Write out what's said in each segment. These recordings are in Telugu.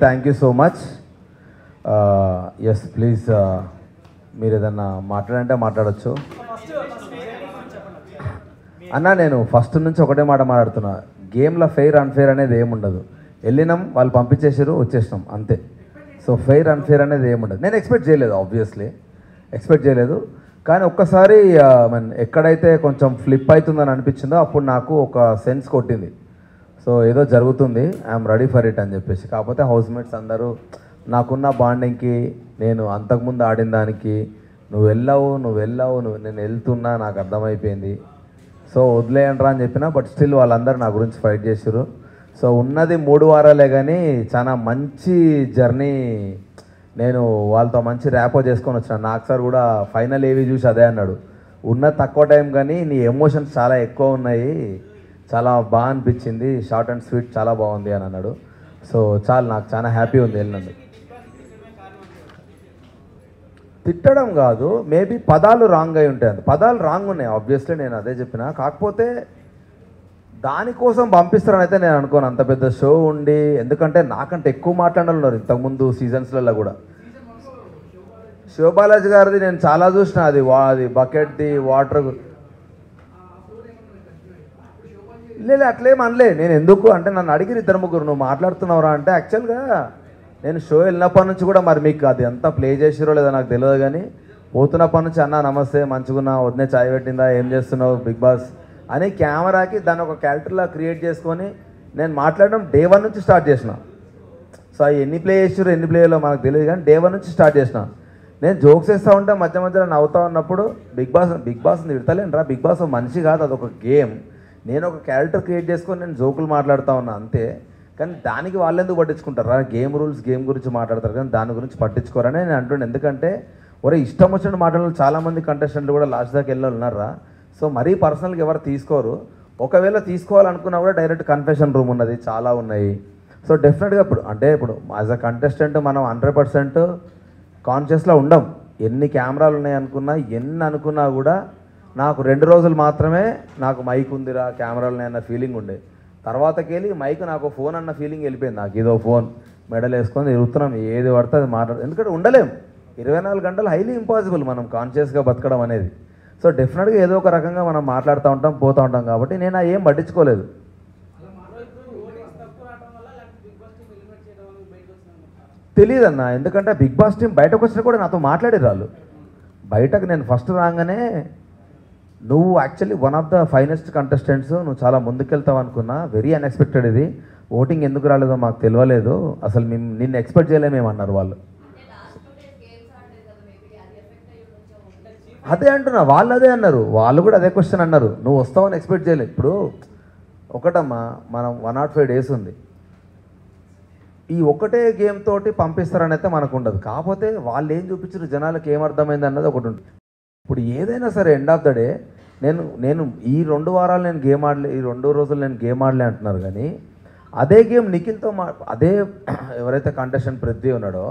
Thank you so much. Yes please, మీరు ఏదన్నా మాట్లాడంటే మాట్లాడచ్చు అన్న. నేను ఫస్ట్ నుంచి ఒకటే మాట మాట్లాడుతున్నా, గేమ్లో ఫెయిర్ అన్ఫెయిర్ అనేది ఏముండదు. వెళ్ళినాం, వాళ్ళు పంపించేసారు, వచ్చేసినాం అంతే. సో ఫెయిర్ అన్ఫెయిర్ అనేది ఏముండదు. నేను ఎక్స్పెక్ట్ చేయలేదు, ఆబ్వియస్లీ ఎక్స్పెక్ట్ చేయలేదు. కానీ ఒక్కసారి ఎక్కడైతే కొంచెం ఫ్లిప్ అవుతుందని అనిపించిందో అప్పుడు నాకు ఒక సెన్స్ కొట్టింది. సో ఏదో జరుగుతుంది, ఐఎమ్ రెడీ ఫర్ ఇట్ అని చెప్పేసి. కాకపోతే హౌస్మేట్స్ అందరూ నాకున్న బాండింగ్కి, నేను అంతకుముందు ఆడిన దానికి, నువ్వు నేను వెళ్తున్నా నాకు అర్థమైపోయింది. సో వదిలేయండ్రా అని చెప్పినా, బట్ స్టిల్ వాళ్ళందరూ నా గురించి ఫైట్ చేశారు. సో ఉన్నది 3 వారాలే కానీ చాలా మంచి జర్నీ. నేను వాళ్ళతో మంచి ర్యాపో చేసుకొని వచ్చిన. నాకు సార్ కూడా ఫైనల్ ఏవి చూసి అదే అన్నాడు, ఉన్న తక్కువ టైం కానీ నీ ఎమోషన్స్ చాలా ఎక్కువ ఉన్నాయి, చాలా బాగా అనిపించింది, షార్ట్ అండ్ స్వీట్ చాలా బాగుంది అని అన్నాడు. సో నాకు చాలా హ్యాపీ ఉంది వెళ్ళినందుకు. తిట్టడం కాదు, మేబీ పదాలు రాంగ్ అయి ఉంటాయి. పదాలు రాంగ్ ఉన్నాయి ఆబ్వియస్లీ, నేను అదే చెప్పిన. కాకపోతే దానికోసం పంపిస్తారని అయితే నేను అనుకోను. అంత పెద్ద షో ఉండి, ఎందుకంటే నాకంటే ఎక్కువ మాట్లాడాలన్నారు ఇంతకుముందు సీజన్స్లలో కూడా. శివబాలాజీ గారిది నేను చాలా చూసిన, అది బకెట్ది వాటర్ లేదు అట్లేం అనలే. నేను ఎందుకు అంటే నన్ను అడిగిరు 2-3 నువ్వు మాట్లాడుతున్నావురా అంటే, యాక్చువల్గా నేను షో వెళ్ళినప్పటి నుంచి కూడా మరి మీకు అది ఎంత ప్లే చేసిరో లేదో నాకు తెలియదు, కానీ పోతున్నప్పటి నుంచి అన్న నమస్తే, మంచిగున్నా, వదిలే చాయ్ పెట్టిందా, ఏం చేస్తున్నావు బిగ్ బాస్ అని కెమెరాకి దాన్ని ఒక క్యారెక్టర్లా క్రియేట్ చేసుకొని నేను మాట్లాడడం డే 1 నుంచి స్టార్ట్ చేసిన. సో ఎన్ని ప్లే చేసిరో ఎన్ని ప్లేలో మనకు తెలియదు, కానీ డే 1 నుంచి స్టార్ట్ చేసిన. నేను జోక్స్ వేస్తూ ఉంటే మధ్యలో నవ్వుతూ ఉన్నప్పుడు బిగ్ బాస్ తిడతలేనురా, బిగ్ బాస్ మనిషి కాదు, అదొక గేమ్. నేను ఒక క్యారెక్టర్ క్రియేట్ చేసుకొని నేను జోకులు మాట్లాడుతూ ఉన్నా అంతే. కానీ దానికి వాళ్ళు ఎందుకు పట్టించుకుంటారా? గేమ్ రూల్స్, గేమ్ గురించి మాట్లాడతారు కానీ దాని గురించి పట్టించుకోరని నేను అంటుండే. ఎందుకంటే ఒరే ఇష్టం వచ్చినట్టు మాట్లాడాలి. చాలామంది కంటెస్టెంట్లు కూడా లాస్ట్ దాకా ఉన్నారా. సో మరీ పర్సనల్గా ఎవరు తీసుకోరు. ఒకవేళ తీసుకోవాలనుకున్నా కూడా డైరెక్ట్ కన్ఫెషన్ రూమ్ ఉన్నది, చాలా ఉన్నాయి. సో డెఫినెట్గా ఇప్పుడు యాజ్ అ కంటెస్టెంట్ మనం 100% కాన్షియస్లో ఉండం. ఎన్ని కెమెరాలు ఉన్నాయి అనుకున్నా, ఎన్ని అనుకున్నా కూడా నాకు 2 రోజులు మాత్రమే నాకు మైక్ ఉందిరా, కెమెరాలు ఉన్నాయన్న ఫీలింగ్ ఉండే. తర్వాతకి వెళ్ళి మైక్ నాకు ఫోన్ అన్న ఫీలింగ్ వెళ్ళిపోయింది. నాకు ఏదో ఫోన్ మెడల్ వేసుకొని తిరుగుతున్నాం, ఏది పడితే అది ఎందుకంటే ఉండలేం 24 గంటలు, హైలీ ఇంపాసిబుల్ మనం కాన్షియస్గా బతకడం అనేది. సో డెఫినెట్గా ఏదో ఒక రకంగా మనం మాట్లాడుతూ ఉంటాం, పోతూ ఉంటాం. కాబట్టి నేను ఏం పట్టించుకోలేదు. తెలియదన్న, ఎందుకంటే బిగ్ బాస్ టీం బయటకు వచ్చినా కూడా నాతో మాట్లాడారు వాళ్ళు. బయటకు నేను ఫస్ట్ రాగానే, నువ్వు actually one of the finest contestants, నువ్వు చాలా ముందుకెళ్తావు అనుకున్నా, వెరీ అన్ఎక్స్పెక్టెడ్. ఇది ఓటింగ్ ఎందుకు రాలేదో మాకు తెలియలేదు, అసలు మేము నిన్ను ఎక్స్పెక్ట్ చేయలేమేమన్నారు వాళ్ళు. అదే అంటున్నా, వాళ్ళు అదే అన్నారు, వాళ్ళు కూడా అదే క్వశ్చన్ అన్నారు, నువ్వు వస్తావని ఎక్స్పెక్ట్ చేయలేదు. ఇప్పుడు ఒకటమ్మా, మనం 105 days ఉంది, ఈ ఒకటే గేమ్ తోటి పంపిస్తారని అయితే మనకు ఉండదు. కాకపోతే వాళ్ళు ఏం చూపించారు, జనాలకు ఏమర్థమైంది అన్నది ఒకటి ఉంటుంది. ఇప్పుడు ఏదైనా సరే ఎండ్ ఆఫ్ ద డే నేను ఈ 2 వారాలు నేను గేమ్ ఆడలే, ఈ 2 రోజులు నేను గేమ్ ఆడలే అంటున్నారు. కానీ అదే గేమ్ నిఖిల్తో అదే ఎవరైతే కంటెస్టెంట్ పృథ్వీ ఉన్నాడో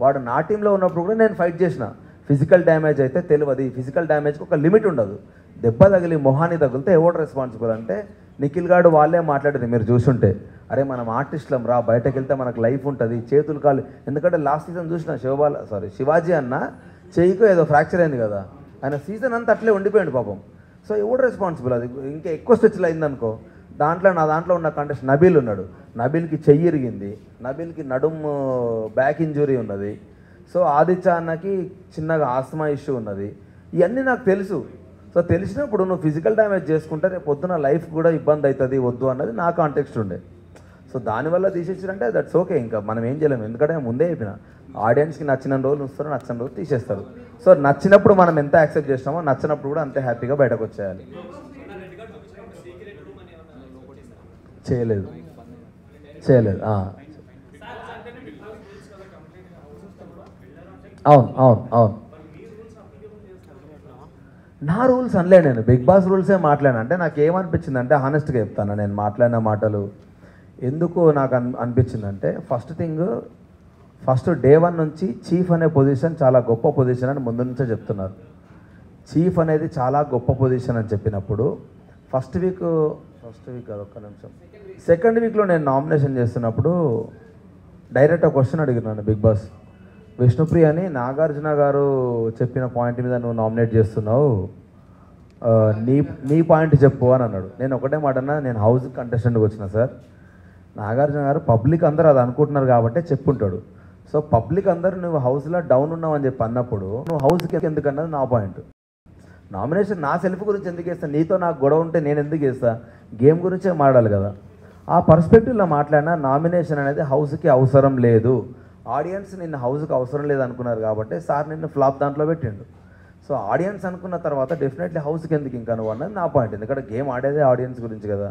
వాడు నా టీంలో ఉన్నప్పుడు కూడా నేను ఫైట్ చేసిన. ఫిజికల్ డ్యామేజ్ అయితే తెలియదు, ఫిజికల్ డ్యామేజ్కి ఒక లిమిట్ ఉండదు. దెబ్బ తగిలి మొహాన్ని తగిలితే ఎవడు రెస్పాన్సిబుల్ అంటే నిఖిల్ గాడు వాళ్ళే మాట్లాడేది మీరు చూసుంటే. అరే మనం ఆర్టిస్టులం రా, బయటకు వెళ్తే మనకు లైఫ్ ఉంటుంది, చేతులు కాలు. ఎందుకంటే లాస్ట్ సీజన్ చూసిన శివాజీ అన్న చెయ్యికో ఏదో ఫ్రాక్చర్ అయింది కదా, ఆయన సీజన్ అంతా అట్లే ఉండిపోయాడు పాపం. సో ఎవడు రెస్పాన్సిబుల్? అది ఇంకా ఎక్కువ స్ట్రెచ్లు అయిందనుకో. నా దాంట్లో ఉన్న కంటెస్ట్ నబీల్ ఉన్నాడు, నబీల్కి చెయ్యి ఇరిగింది, నబీల్కి నడుము బ్యాక్ ఇంజురీ ఉన్నది. సో ఆదిత్య అన్నకి చిన్నగా ఆస్తమా ఇష్యూ ఉన్నది. ఇవన్నీ నాకు తెలుసు. సో తెలిసినప్పుడు నువ్వు ఫిజికల్ డ్యామేజ్ చేసుకుంటే రేపు పొద్దున లైఫ్ కూడా ఇబ్బంది అవుతుంది, వద్దు అన్నది నా కాంటెక్స్ట్ ఉండే. సో దానివల్ల తీసేసారంటే దట్స్ ఓకే, ఇంకా మనం ఏం చేయలేము. ఎందుకంటే ముందే చెప్పిన, ఆడియన్స్కి నచ్చిన రోజులు వస్తారు, నచ్చిన రోజు తీసేస్తారు. సో నచ్చినప్పుడు మనం ఎంత యాక్సెప్ట్ చేస్తామో, నచ్చినప్పుడు కూడా అంతే హ్యాపీగా బయటకు వచ్చేయాలి. చేయలేదు. అవును నా రూల్స్ అనలే, నేను బిగ్ బాస్ రూల్సే మాట్లాడాను. అంటే నాకు ఏమనిపించింది అంటే, హానెస్ట్గా చెప్తాను, నేను మాట్లాడిన మాటలు ఎందుకు నాకు అనిపించిందంటే, ఫస్ట్ డే 1 నుంచి చీఫ్ అనే పొజిషన్ చాలా గొప్ప పొజిషన్ అని ముందు నుంచే చెప్తున్నారు. చీఫ్ అనేది చాలా గొప్ప పొజిషన్ అని చెప్పినప్పుడు ఫస్ట్ వీక్ అదొక్క నిమిషం, సెకండ్ వీక్లో నేను నామినేషన్ చేస్తున్నప్పుడు డైరెక్ట్ ఒక క్వశ్చన్ అడిగినాను బిగ్ బాస్. విష్ణుప్రియ అని నాగార్జున గారు చెప్పిన పాయింట్ మీద నువ్వు నామినేట్ చేస్తున్నావు, నీ నీ పాయింట్ చెప్పు అని అన్నాడు. నేను ఒకటే మాట అన్నా, నేను హౌస్ కంటెస్టెంట్కి వచ్చిన సార్. నాగార్జున గారు పబ్లిక్ అందరూ అది అనుకుంటున్నారు కాబట్టి చెప్పుంటాడు. సో పబ్లిక్ అందరూ నువ్వు హౌస్లో డౌన్ ఉన్నావు అని చెప్పి అన్నప్పుడు నువ్వు హౌస్కి ఎందుకు అన్నది నా పాయింట్. నామినేషన్ నా సెల్ఫ్ గురించి ఎందుకు వేస్తాను? నీతో నాకు గొడవ ఉంటే నేను ఎందుకు వేస్తా? గేమ్ గురించే మాట్లాడాలి కదా. ఆ పర్స్పెక్టివ్లో మాట్లాడినా నామినేషన్ అనేది హౌస్కి అవసరం లేదు. ఆడియన్స్ నిన్ను హౌస్కి అవసరం లేదు అనుకున్నారు కాబట్టి సార్ నిన్ను ఫ్లాప్ దాంట్లో పెట్టిండు. సో ఆడియన్స్ అనుకున్న తర్వాత డెఫినెట్లీ హౌస్కి ఎందుకు ఇంకా నువ్వు అన్నది నా పాయింట్. ఎందుకంటే గేమ్ ఆడేదే ఆడియన్స్ గురించి కదా.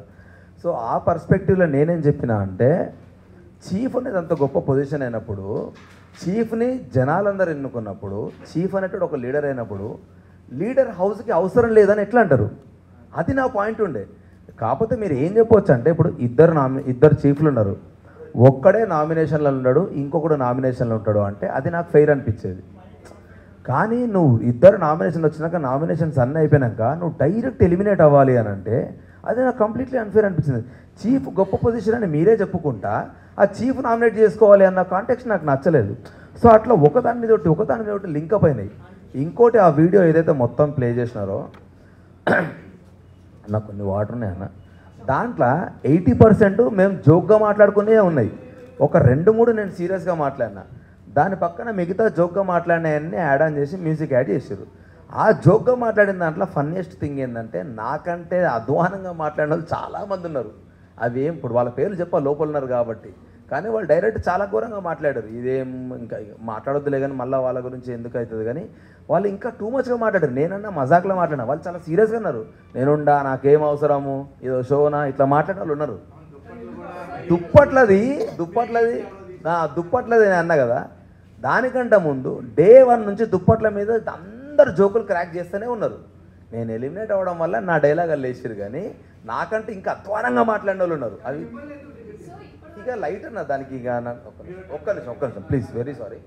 సో ఆ పర్స్పెక్టివ్లో నేనేం చెప్పినా అంటే, చీఫ్ అనేది అంత గొప్ప పొజిషన్ అయినప్పుడు, చీఫ్ని జనాలందరూ ఎన్నుకున్నప్పుడు, చీఫ్ అనేటువంటి ఒక లీడర్ అయినప్పుడు, లీడర్ హౌస్కి అవసరం లేదని ఎట్లా అంటారు? అది నా పాయింట్ ఉండే. కాకపోతే మీరు ఏం చెప్పవచ్చు అంటే, ఇప్పుడు ఇద్దరు చీఫ్లు ఉన్నారు, ఒక్కడే నామినేషన్లో ఉన్నాడు, ఇంకొకడు నామినేషన్లో ఉంటాడు అంటే అది నాకు ఫెయిర్ అనిపించేది. కానీ నువ్వు ఇద్దరు నామినేషన్ వచ్చినాక, నామినేషన్స్ అన్నీ అయిపోయినాక నువ్వు డైరెక్ట్ ఎలిమినేట్ అవ్వాలి అని అంటే అది నాకు కంప్లీట్లీ అన్ఫేర్ అనిపించింది. చీఫ్ గొప్ప పొజిషన్ అని మీరే చెప్పుకుంటా ఆ చీఫ్ నామినేట్ చేసుకోవాలి అన్న కాంటెక్స్ట్ నాకు నచ్చలేదు. సో అట్లా ఒకదాని మీద ఒకటి లింకప్ అయినాయి. ఇంకోటి, ఆ వీడియో ఏదైతే మొత్తం ప్లే చేసినారో, నాకు కొన్ని వాటర్ ఉన్నాయి అన్న, దాంట్లో 80% మేము జోక్గా మాట్లాడుకునే ఉన్నాయి. ఒక 2-3 నేను సీరియస్గా మాట్లాడినా. దాని పక్కన మిగతా జోక్గా మాట్లాడినవన్నీ యాడ్ ఆన్ చేసి మ్యూజిక్ యాడ్ చేశారు. ఆ జోక్గా మాట్లాడిన దాంట్లో ఫన్నీయెస్ట్ థింగ్ ఏంటంటే, నాకంటే అధ్వానంగా మాట్లాడిన వాళ్ళు చాలామంది ఉన్నారు. అవి ఏం ఇప్పుడు వాళ్ళ పేర్లు చెప్పాలి, లోపల ఉన్నారు కాబట్టి, కానీ వాళ్ళు డైరెక్ట్ చాలా ఘోరంగా మాట్లాడారు. ఇదేం ఇంకా మాట్లాడొద్దులే కానీ మళ్ళీ వాళ్ళ గురించి ఎందుకు అవుతుంది కానీ, వాళ్ళు ఇంకా టూ మచ్గా మాట్లాడారు. నేనన్నా మజాక్లో మాట్లాడినా, వాళ్ళు చాలా సీరియస్గా ఉన్నారు. నేనుండా, నాకేం అవసరము, ఏదో షోనా, ఇట్లా మాట్లాడిన వాళ్ళు ఉన్నారు. దుప్పట్లది నేను అన్నా కదా. దానికంటే ముందు డే 1 నుంచి దుప్పట్ల మీద అందరు జోకులు క్రాక్ చేస్తూనే ఉన్నారు. నేను ఎలిమినేట్ అవ్వడం వల్ల నా డైలాగ్ లేచారు, కానీ నాకంటే ఇంకా అధ్వానంగా మాట్లాడిన వాళ్ళు ఉన్నారు. అవి ఇక లైట్ అన్న దానికి. ఇక ఒక్క నిమిషం ప్లీజ్, వెరీ సారీ.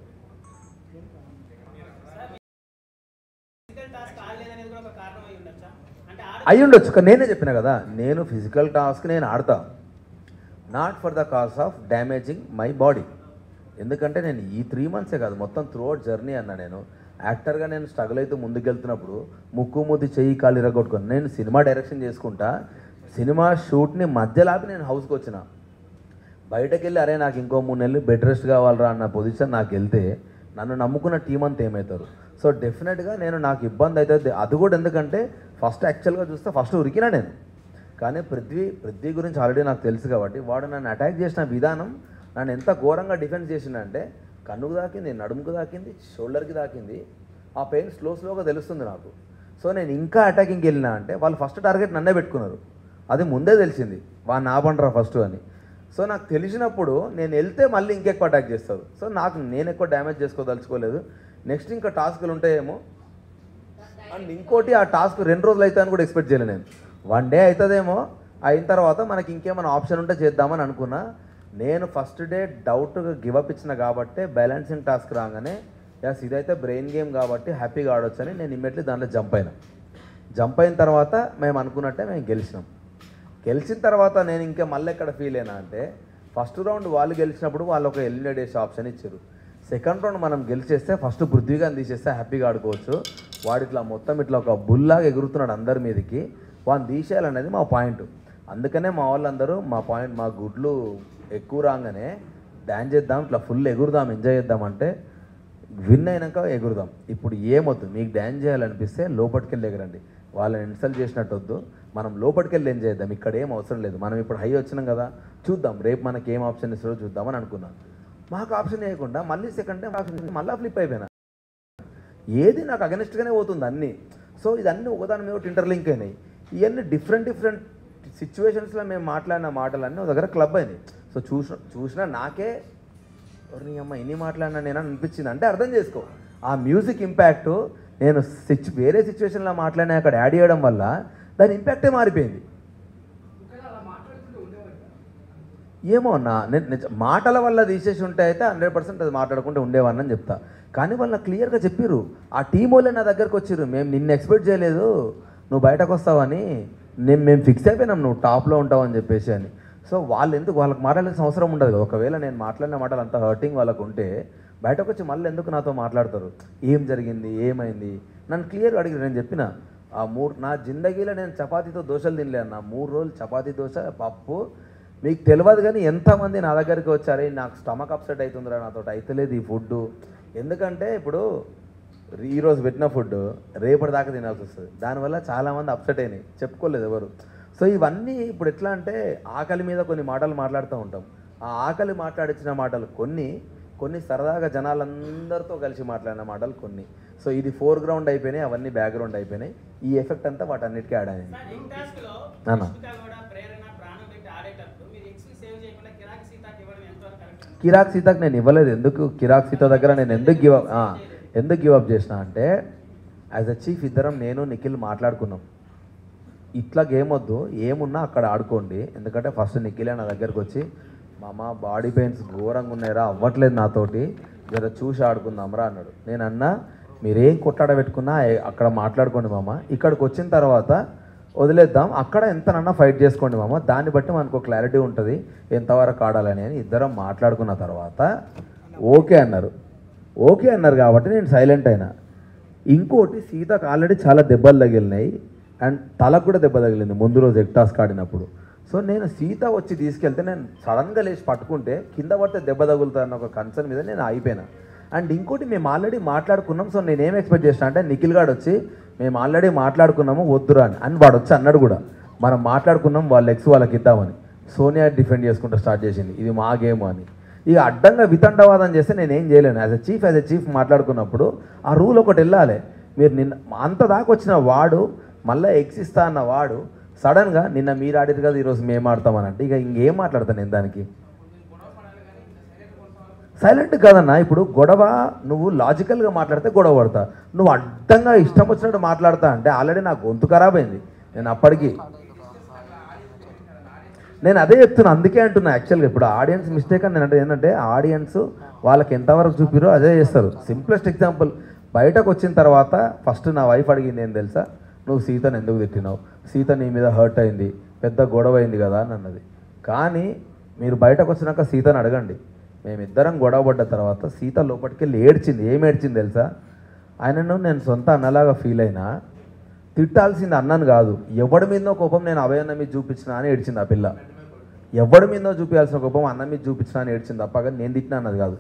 అయి ఉండొచ్చు, నేనే చెప్పిన కదా, నేను ఫిజికల్ టాస్క్ నేను ఆడతా, not for the cause of damaging my body. ఎందుకంటే నేను ఈ 3 monthsే కాదు, మొత్తం త్రూఅవుట్ జర్నీ అన్న. నేను యాక్టర్గా నేను స్ట్రగుల్ అయితే ముందుకెళ్తున్నప్పుడు ముక్కు ముద్ది చెయ్యి కాలు ఇరగొట్టుకొని నేను సినిమా డైరెక్షన్ చేసుకుంటా, సినిమా షూట్ని మధ్యలాపి నేను హౌస్కి వచ్చిన. బయటకు వెళ్ళి అరే నాకు ఇంకో 3 నెలలు బెడ్ రెస్ట్ కావాలరా అన్న పొజిషన్ నాకు వెళ్తే నన్ను నమ్ముకున్న టీం అంతా ఏమవుతారు? సో డెఫినెట్గా నాకు ఇబ్బంది అవుతుంది. అది కూడా ఎందుకంటే యాక్చువల్గా చూస్తే ఫస్ట్ ఉరికినా నేను, కానీ పృథ్వీ గురించి ఆల్రెడీ నాకు తెలుసు కాబట్టి వాడు నన్ను అటాక్ చేసిన విధానం నన్ను ఎంత ఘోరంగా డిఫెన్స్ చేసిందంటే, కన్నుకు దాకింది, నడుముకు దాకింది, షోల్డర్కి దాకింది. ఆ పెయిన్ స్లోగా తెలుస్తుంది నాకు. సో నేను ఇంకా అటాకింగ్కి వెళ్ళినా అంటే వాళ్ళు ఫస్ట్ టార్గెట్ నన్నే పెట్టుకున్నారు. అది ముందే తెలిసింది, వాడిని ఆపండ్రా ఫస్ట్ అని. సో నాకు తెలిసినప్పుడు నేను వెళ్తే మళ్ళీ ఇంకెక్కువ అటాక్ చేస్తారు. సో నేను ఎక్కువ డ్యామేజ్ చేసుకోదలుచుకోలేదు. నెక్స్ట్ ఇంకా టాస్కులు ఉంటాయేమో అండ్ ఇంకోటి, ఆ టాస్క్ 2 రోజులు అవుతాయని కూడా ఎక్స్పెక్ట్ చేయలేదు నేను. 1 day అవుతుందేమో, అయిన తర్వాత మనకి ఇంకేమైనా ఆప్షన్ ఉంటే చేద్దామని అనుకున్నా. నేను ఫస్ట్ డే డౌట్గా గివప్ ఇచ్చిన కాబట్టి బ్యాలెన్సింగ్ టాస్క్ రాగానే ఎస్ ఇదైతే బ్రెయిన్ గేమ్ కాబట్టి హ్యాపీగా ఆడొచ్చు అని నేను ఇమ్మీడియట్లీ దాంట్లో జంప్ అయిన తర్వాత మేము అనుకున్నట్టే మేము గెలిచిన తర్వాత నేను ఇంకా మళ్ళీ ఎక్కడ ఫీల్ అయినా అంటే, ఫస్ట్ రౌండ్ వాళ్ళు గెలిచినప్పుడు వాళ్ళు ఒక ఎలిమినేట్ చేసే ఆప్షన్ ఇచ్చారు. సెకండ్ రౌండ్ మనం గెలిచేస్తే ఫస్ట్ పృథ్వీగా తీసేస్తే హ్యాపీగా ఆడుకోవచ్చు. వాడు ఇట్లా మొత్తం ఇట్లా ఒక బుల్లాగా ఎగురుతున్నాడు అందరి మీదకి, వాడిని తీసేయాలనేది మా పాయింట్. అందుకనే మా వాళ్ళందరూ మా గుడ్లు ఎక్కువ రాగానే డ్యాన్స్ చేద్దాం, ఇట్లా ఫుల్ ఎగురుదాం, ఎంజాయ్ చేద్దామంటే విన్ అయినాక ఎగురుదాం. ఇప్పుడు ఏమొద్దు, మీకు డ్యాన్స్ చేయాలనిపిస్తే లోపలికెళ్ళి ఎగరండి, వాళ్ళని ఇన్సల్ట్ చేసినట్టు వద్దు. మనం లోపలికెళ్ళి ఏం చేద్దాం, ఇక్కడ ఏం అవసరం లేదు. మనం ఇప్పుడు హై వచ్చినాం కదా, చూద్దాం రేపు మనకి ఏం ఆప్షన్ ఇస్తారో చూద్దామని అనుకున్నాను. మాకు ఆప్షన్ వేయకుండా మళ్ళీ సెకండ్ టైం ఆప్షన్ మళ్ళీ ఫ్లిప్ అయిపోయినా. ఏది నాకు అగెనిస్ట్గానే పోతుంది అన్నీ. సో ఇదన్నీ ఒకదాని మీద ఒకటి ఇంటర్లింక్ అయినాయి. ఇవన్నీ డిఫరెంట్ సిచ్యువేషన్స్లో మేము మాట్లాడిన మాటలన్నీ ఒక దగ్గర క్లబ్ అయినాయి. సో చూసినా నాకే నీ అమ్మ ఎన్ని మాట్లాడినా నేను అనిపించింది. అంటే అర్థం చేసుకో, ఆ మ్యూజిక్ ఇంపాక్ట్ నేను వేరే సిచ్యువేషన్లో మాట్లాడినా అక్కడ యాడ్ చేయడం వల్ల దాని ఇంపాక్టే మారిపోయింది. ఏమో నేను మాటల వల్ల తీసేసి ఉంటే అయితే 100% అది మాట్లాడకుండా ఉండేవాడిని అని చెప్తా. కానీ వాళ్ళు క్లియర్గా చెప్పారు, ఆ టీం వాళ్ళే నా దగ్గరకు వచ్చారు, మేము నిన్ను ఎక్స్పెక్ట్ చేయలేదు నువ్వు బయటకు వస్తావని, మేము ఫిక్స్ అయిపోయినాం నువ్వు టాప్లో ఉంటావు అని చెప్పేసి అని. సో వాళ్ళు ఎందుకు వాళ్ళకి మాట్లాడాల్సిన అవసరం ఉండదు. ఒకవేళ నేను మాట్లాడిన మాటలు అంత హర్టింగ్ వాళ్ళకు ఉంటే బయటకు వచ్చి మళ్ళీ ఎందుకు నాతో మాట్లాడతారు, ఏం జరిగింది ఏమైంది నన్ను క్లియర్గా అడిగి. నేను చెప్పిన నా జిందగీలో నేను చపాతీతో దోశలు తినలే అన్న. 3 రోజులు చపాతీ దోశ పప్పు. మీకు తెలియదు కానీ ఎంతమంది నా దగ్గరికి వచ్చారే నాకు స్టమక్ అప్సెట్ అవుతుందిరా, నాతో అయితలేదు ఈ ఫుడ్. ఎందుకంటే ఇప్పుడు ఈరోజు పెట్టిన ఫుడ్ రేపటి దాకా తినాల్సి వస్తుంది. దానివల్ల చాలామంది అప్సెట్ అయినాయి, చెప్పుకోలేదు ఎవరు. సో ఇవన్నీ ఇప్పుడు ఎట్లా అంటే ఆకలి మీద కొన్ని మాటలు మాట్లాడుతూ ఉంటాం. ఆ ఆకలి మాట్లాడించిన మాటలు కొన్ని సరదాగా జనాలందరితో కలిసి మాట్లాడిన మాటలు కొన్ని. సో ఇది ఫోర్గ్రౌండ్ అయిపోయినాయి, అవన్నీ బ్యాక్గ్రౌండ్ అయిపోయినాయి. ఈ ఎఫెక్ట్ అంతా వాటన్నిటికీ యాడ్ అయింది అన్న. కిరాక్ సీతకు నేను ఇవ్వలేదు. ఎందుకు కిరాక్ సీత దగ్గర నేను ఎందుకు గివప్ చేసిన అంటే యాజ్ అ చీఫ్ ఇద్దరం నేను నిఖిల్ మాట్లాడుకున్నాం, ఇట్లా గేమ్ వద్దు, ఏమున్నా అక్కడ ఆడుకోండి. ఎందుకంటే ఫస్ట్ నిఖిలే నా దగ్గరకు వచ్చి మామ బాడీ పెయిన్స్ ఘోరంగా ఉన్నాయిరా, అవ్వట్లేదు నాతోటి, జర చూసి ఆడుకుందాంరా అన్నాడు. నేను అన్నా మీరేం కొట్లాడబెట్టుకున్నా అక్కడ మాట్లాడుకోండి మామ, ఇక్కడికి వచ్చిన తర్వాత వదిలేద్దాం, అక్కడ ఎంతనన్నా ఫైట్ చేసుకోండి మామ, దాన్ని బట్టి మనకు క్లారిటీ ఉంటుంది ఎంతవరకు ఆడాలని అని ఇద్దరం మాట్లాడుకున్న తర్వాత ఓకే అన్నారు కాబట్టి నేను సైలెంట్ అయినా. ఇంకోటి సీతకు ఆల్రెడీ చాలా దెబ్బలు తగిలినాయి అండ్ తలకు కూడా దెబ్బ తగిలింది ముందు రోజు ఎక్టాస్క్ ఆడినప్పుడు. సో నేను సీత వచ్చి తీసుకెళ్తే నేను సడన్గా లేచి పట్టుకుంటే కింద పడితే దెబ్బ తగులుతాయన్న ఒక కన్సర్న్ మీద నేను అయిపోయినా. అండ్ ఇంకోటి మేము ఆల్రెడీ మాట్లాడుకున్నాం. సో నేనేం ఎక్స్పెక్ట్ చేసిన అంటే నిఖిల్ గాడు వచ్చి మేము ఆల్రెడీ మాట్లాడుకున్నాము వద్దురా అని వాడు వచ్చి అన్నాడు కూడా, మనం మాట్లాడుకున్నాం వాళ్ళ ఎక్స్ వాళ్ళకి ఇద్దామని. సోనియా డిఫెండ్ చేసుకుంటూ స్టార్ట్ చేసింది ఇది మా గేమ్ అని. ఇక అడ్డంగా వితండవాదం చేస్తే నేనేం చేయలేను. యాజ్ ఎ చీఫ్ మాట్లాడుకున్నప్పుడు ఆ రూల్ ఒకటి వెళ్ళాలి. మీరు నిన్న అంత దాకా వచ్చిన వాడు మళ్ళీ ఎక్స్ ఇస్తా అన్న వాడు సడన్గా నిన్న మీరు ఆడేది కదా ఈరోజు మేము ఆడతామని అంటే ఇక ఇంకేం మాట్లాడతాను నేను దానికి. సైలెంట్ కాదన్నా. ఇప్పుడు గొడవ నువ్వు లాజికల్గా మాట్లాడితే గొడవ పడతా, నువ్వు అడ్డంగా ఇష్టం వచ్చినట్టు మాట్లాడతా అంటే ఆల్రెడీ నా గొంతు ఖరాబ్ అయింది. నేను అప్పటికి నేను అదే చెప్తున్నా, అందుకే అంటున్నా యాక్చువల్గా ఇప్పుడు ఆడియన్స్ మిస్టేక్ అని నేను అంటే ఏంటంటే ఆడియన్స్ వాళ్ళకి ఎంతవరకు చూపిరో అదే చేస్తారు. సింప్లెస్ట్ ఎగ్జాంపుల్, బయటకు వచ్చిన తర్వాత ఫస్ట్ నా వైఫ్ అడిగింది ఏం తెలుసా, నువ్వు సీతను ఎందుకు తిట్టినావు, సీత నీ మీద హర్ట్ అయింది, పెద్ద గొడవ అయింది కదా అని అన్నది. కానీ మీరు బయటకు వచ్చినాక సీతను అడగండి, మేమిద్దరం గొడవ పడ్డ తర్వాత సీత లోపలికి వెళ్ళి ఏడ్చింది. ఏం ఏడ్చింది తెలుసా, ఆయనను నేను సొంత అన్నలాగా ఫీల్ అయినా తిట్టాల్సింది అన్నను కాదు, ఎవడి మీదో కోపం నేను అభయన్న మీద చూపించినా అని ఏడ్చింది ఆ పిల్ల. ఎవడి మీదో చూపించాల్సిన కోపం అన్న మీద చూపించినా అని ఏడ్చింది తప్ప కానీ నేను తిట్టినా అన్నది కాదు.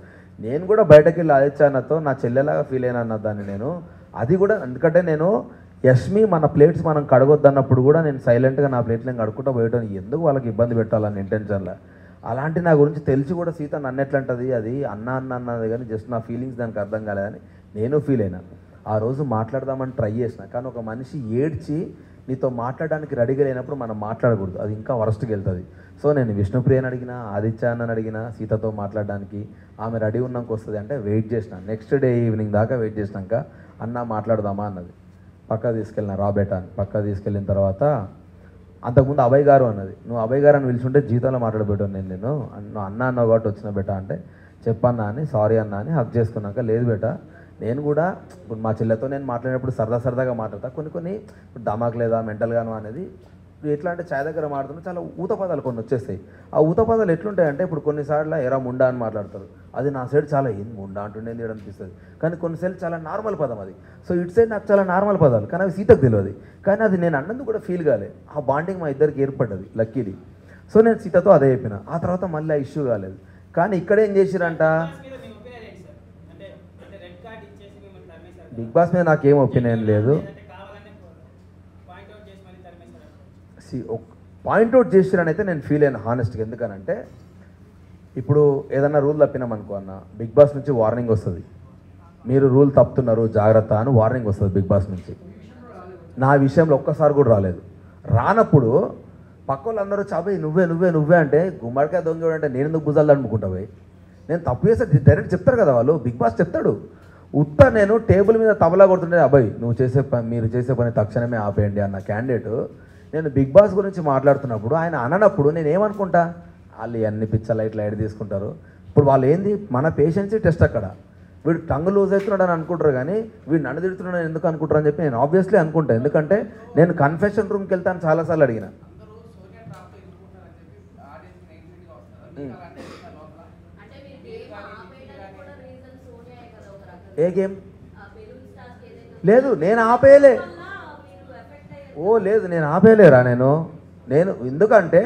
నేను కూడా బయటకు వెళ్ళి ఆదిత్యన్నతో నా చెల్లెలాగా ఫీల్ అయినా అన్న దాన్ని నేను. అది కూడా ఎందుకంటే నేను యష్మి మన ప్లేట్స్ మనం కడగొద్దన్నప్పుడు కూడా నేను సైలెంట్గా నా ప్లేట్లు నేను కడుక్కుంటూ పోయటం ఎందుకు వాళ్ళకి ఇబ్బంది పెట్టాలని ఇంటెన్షన్లో. అలాంటి నా గురించి తెలిసి కూడా సీత నన్ను ఎట్లంటది, అది అన్నది కానీ జస్ట్ నా ఫీలింగ్స్ దానికి అర్థం కాలేదని నేను ఫీల్ అయినా. ఆ రోజు మాట్లాడదామని ట్రై చేసిన, కానీ ఒక మనిషి ఏడ్చి నీతో మాట్లాడడానికి రెడీగా లేనప్పుడు మనం మాట్లాడకూడదు, అది ఇంకా వరస్ట్కి వెళ్తుంది. సో నేను విష్ణుప్రియని అడిగినా, ఆదిత్య అన్నని అడిగినా సీతతో మాట్లాడడానికి, ఆమె రెడీ ఉన్నాక వస్తుంది అంటే వెయిట్ చేసిన. నెక్స్ట్ డే ఈవినింగ్ దాకా వెయిట్ చేసినాక అన్న మాట్లాడదామా అన్నది. పక్క తీసుకెళ్ళిన రాబేటా అని. పక్క తీసుకెళ్ళిన తర్వాత అంతకుముందు అభయ్ గారు అన్నది, నువ్వు అభయ్ గారు అని పిలిచుంటే జీతంలో మాట్లాడబెట్టాను నేను నువ్వు అన్న అన్నావు కాబట్టి వచ్చిన బేటా అంటే చెప్పన్నా అని సారీ అన్నా అని హక్ చేసుకున్నాక లేదు బేటా నేను కూడా ఇప్పుడు మా చెల్లెతో నేను మాట్లాడినప్పుడు సరదాగా మాట్లాడతా, కొన్ని ఇప్పుడు దమాక్ లేదా మెంటల్గాను అనేది ఎట్లా అంటే ఛాయ్ దగ్గర మాట్లాడుతున్నా చాలా ఊత పదాలు కొన్ని వచ్చేస్తాయి. ఆ ఊత పదాలు ఎట్లుంటాయంటే ఇప్పుడు కొన్నిసార్లు ఎరా ముండా అని మాట్లాడతారు, అది నా సైడ్ చాలా ఏం ముండా అంటుండేది అనిపిస్తుంది, కానీ కొన్నిసార్లు చాలా నార్మల్ పదం అది. సో ఇటు సైడ్ నాకు చాలా నార్మల్ పదాలు, కానీ అవి సీతకు తెలియదు, కానీ అది నేను అన్నందుకు కూడా ఫీల్ కాలే. ఆ బాండింగ్ మా ఇద్దరికి ఏర్పడ్డది లక్కీది. సో నేను సీతతో అదే చెప్పిన. ఆ తర్వాత మళ్ళీ ఆ ఇష్యూ కాలేదు. కానీ ఇక్కడ ఏం చేసిరంట, బిగ్ బాస్ మీద నాకేం ఒపీనియన్ లేదు. పాయింట్అవుట్ చేసిరని అయితే నేను ఫీల్ అయినా హానెస్ట్గా. ఎందుకనంటే ఇప్పుడు ఏదన్నా రూల్ తప్పినామనుకో అన్న, బిగ్ బాస్ నుంచి వార్నింగ్ వస్తుంది, మీరు రూల్ తప్పుతున్నారు జాగ్రత్త అని వార్నింగ్ వస్తుంది బిగ్ బాస్ నుంచి. నా విషయంలో ఒక్కసారి కూడా రాలేదు. రానప్పుడు పక్క వాళ్ళందరూ చాబోయ్ నువ్వే అంటే గుమ్మడికాయ దొంగ అంటే నేను ఎందుకు భుజాలు అనుకుంటావు, నేను తప్పు చేస్తే డైరెక్ట్ చెప్తారు కదా వాళ్ళు, బిగ్ బాస్ చెప్తాడు. నేను టేబుల్ మీద తబలా కొడుతుంటే అబ్బాయి మీరు చేసే పని తక్షణమే ఆపేయండి అన్న క్యాండిడేట్ నేను బిగ్ బాస్ గురించి మాట్లాడుతున్నప్పుడు ఆయన అననప్పుడు నేను ఏమనుకుంటా, వాళ్ళు అన్ని పిచ్చలు ఇట్లా ఎడ తీసుకుంటారు. ఇప్పుడు వాళ్ళు ఏంది మన పేషెన్సీ టెస్ట్ అక్కడ, వీడు టంగ్ లూజ్ అవుతున్నాడు అని అనుకుంటారు, కానీ వీడు నన్ను తిడుతున్నాడు ఎందుకు అనుకుంటారు అని చెప్పి నేను ఆబ్వియస్లీ అనుకుంటా. ఎందుకంటే నేను కన్ఫెషన్ రూమ్కి వెళ్తాను చాలాసార్లు అడిగిన. ఏ గేమ్? లేదు, నేను ఆపేయలే. ఓ లేదు, నేను ఆపేయలేరా. నేను ఎందుకంటే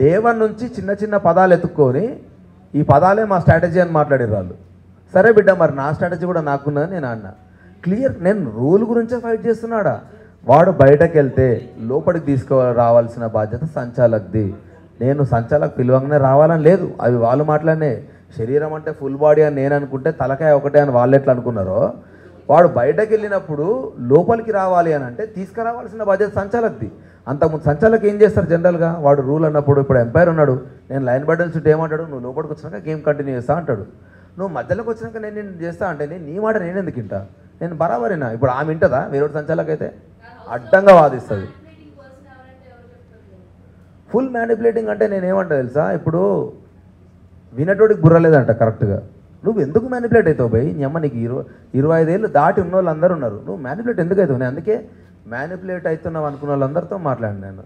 డే 1 నుంచి చిన్న చిన్న పదాలు ఎత్తుక్కొని ఈ పదాలే మా స్ట్రాటజీ అని మాట్లాడారు వాళ్ళు. సరే బిడ్డ, మరి నా స్ట్రాటజీ కూడా నాకున్నదని నేను అన్నా. క్లియర్, నేను రూల్ గురించే ఫైట్ చేస్తున్నాడా. వాడు బయటకు వెళ్తే లోపలికి తీసుకురావాల్సిన బాధ్యత సంచాలక్ది. నేను సంచాలక్ పిలవంగానే రావాలని లేదు, అవి వాళ్ళు మాట్లాడినే. శరీరం అంటే ఫుల్ బాడీ అని నేను అనుకుంటే తలకాయ ఒకటే అని వాళ్ళు ఎట్లా అనుకున్నారో, వాడు బయటకు వెళ్ళినప్పుడు లోపలికి రావాలి అని అంటే తీసుకురావాల్సిన బాధ్యత సంచాలక్ది. అంతకుముందు సంచాలక్ ఏం చేస్తారు జనరల్గా, వాడు రూల్ అన్నప్పుడు, ఇప్పుడు ఎంపైర్ ఉన్నాడు, నేను లైన్ బటన్స్ ఉంటే ఏమంటాడు, నువ్వు లోపలికి వచ్చినాక గేమ్ కంటిన్యూ చేస్తా అంటాడు. నువ్వు మధ్యలోకి వచ్చినాక నేను చేస్తా అంటే నీ మాట నేను ఎందుకు వింటా? నేను బరాబరేనా? ఇప్పుడు ఆమె వింటదా? వేరే సంచాలక్ అయితే అడ్డంగా వాదిస్తుంది. ఫుల్ మ్యానిపులేటింగ్ అంటే నేనేమంటా తెలుసా, ఇప్పుడు వినటోడికి బుర్రలేదంట కరెక్ట్గా. నువ్వు ఎందుకు మ్యానిపులేట్ అవుతావు భయ్? నీ అమ్మ నీకు 25 ఏళ్ళు దాటి ఉన్న వాళ్ళు అందరూ ఉన్నారు, నువ్వు మ్యానిపులేట్ ఎందుకు అవుతావు? నేను అందుకే మ్యానిపులేట్ అవుతున్నావు అనుకున్న వాళ్ళందరితో మాట్లాడిన. నేను